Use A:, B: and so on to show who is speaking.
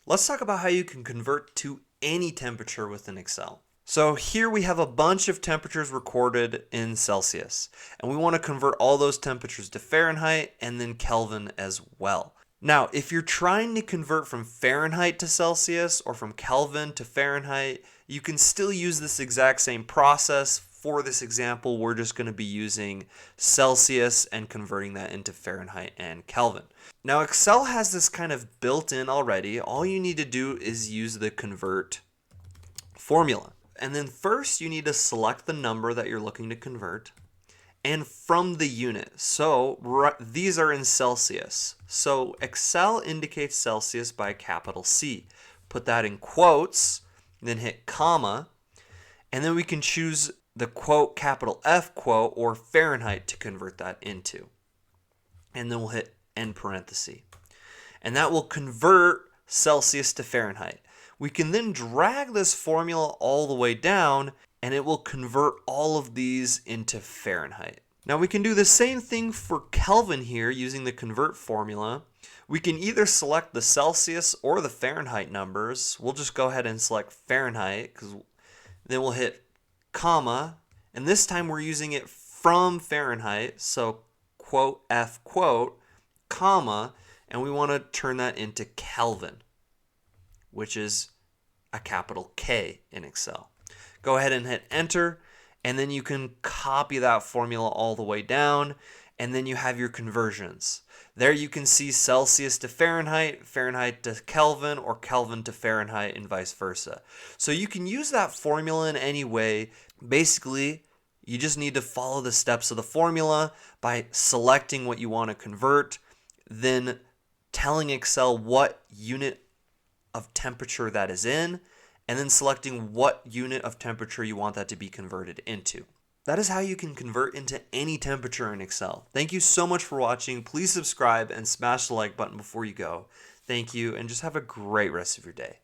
A: Let's talk about how you can convert to any temperature within Excel. So here we have a bunch of temperatures recorded in Celsius, and we want to convert all those temperatures to Fahrenheit and then Kelvin as well. Now, if you're trying to convert from Fahrenheit to Celsius or from Kelvin to Fahrenheit, you can still use this exact same process. For this example, we're just going to be using Celsius and converting that into Fahrenheit and Kelvin. Now, Excel has this kind of built in already. All you need to do is use the convert formula. And then first you need to select the number that you're looking to convert and from the unit. So these are in Celsius. So Excel indicates Celsius by a capital C. Put that in quotes, then hit comma, and then we can choose the quote, capital F quote, or Fahrenheit to convert that into. And then we'll hit end parenthesis. And that will convert Celsius to Fahrenheit. We can then drag this formula all the way down and it will convert all of these into Fahrenheit. Now we can do the same thing for Kelvin here using the convert formula. We can either select the Celsius or the Fahrenheit numbers. We'll just go ahead and select Fahrenheit, then we'll hit comma, and this time we're using it from Fahrenheit, so quote F quote, comma, and we want to turn that into Kelvin, which is a capital K in Excel. Go ahead and hit enter, and then you can copy that formula all the way down, and then you have your conversions. There you can see Celsius to Fahrenheit, Fahrenheit to Kelvin, or Kelvin to Fahrenheit, and vice versa. So you can use that formula in any way. Basically, you just need to follow the steps of the formula by selecting what you want to convert, then telling Excel what unit of temperature that is in, and then selecting what unit of temperature you want that to be converted into. That is how you can convert into any temperature in Excel. Thank you so much for watching. Please subscribe and smash the like button before you go. Thank you, and just have a great rest of your day.